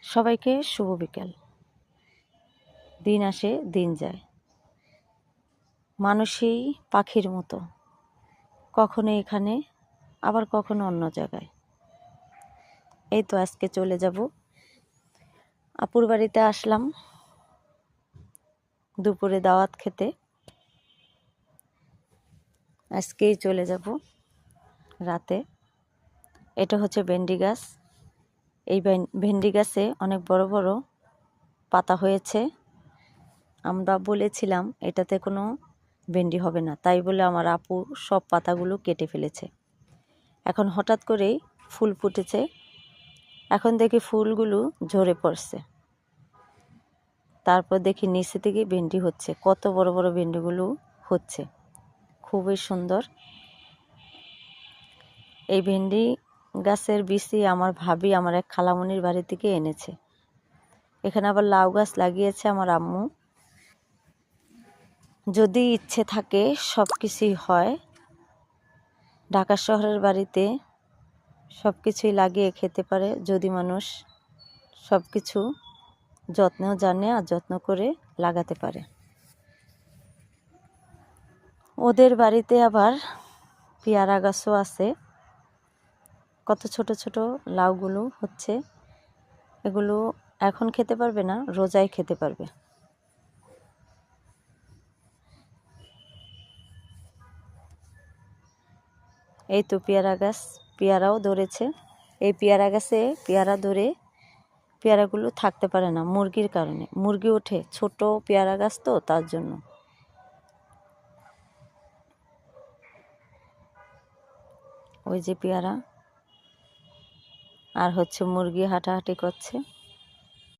সবাইকে শুভ বিকেল। দিন আসে দিন যায়, মানুষই পাখির মতো, কখনো এখানে আবার কখনো অন্য জায়গায়। এই তো আজকে চলে যাব, আপুর বাড়িতে আসলাম দুপুরে দাওয়াত খেতে। আজকেই চলে যাব রাতে। এটা হচ্ছে ভেন্ডি গাছ। এই ভেন্ডি গাছে অনেক বড় বড় পাতা হয়েছে। আমরা বলেছিলাম এটাতে কোনো ভেন্ডি হবে না, তাই বলে আমার আপু সব পাতাগুলো কেটে ফেলেছে। এখন হঠাৎ করেই ফুল ফুটেছে, এখন দেখি ফুলগুলো ঝরে পড়ছে। তারপর দেখি নিচে থেকে ভেন্ডি হচ্ছে, কত বড় বড় ভেন্ডিগুলো হচ্ছে, খুবই সুন্দর। এই ভেন্ডি গাছের বীজই আমার ভাবি আমার এক খালামণির বাড়ি থেকে এনেছে। এখানে আবার লাউ গাছ লাগিয়েছে আমার আম্মু। যদি ইচ্ছে থাকে সব কিছুই হয়। ঢাকা শহরের বাড়িতে সব কিছুই লাগিয়ে খেতে পারে যদি মানুষ সব কিছু যত্নেও জানে আর যত্ন করে লাগাতে পারে। ওদের বাড়িতে আবার পেয়ারা গাছও আছে। কত ছোট ছোট লাউগুলো হচ্ছে, এগুলো এখন খেতে পারবে না, রোজায় খেতে পারবে। এই তো পেয়ারা গাছ, পেয়ারাও ধরেছে। এই পেয়ারা গাছে পেয়ারা ধরে পেয়ারাগুলো থাকতে পারে না মুরগির কারণে, মুরগি ওঠে, ছোট পেয়ারা গাছ তো তার জন্য। ওই যে পেয়ারা, আর হচ্ছে মুরগি হাঁটাহাঁটি করছে।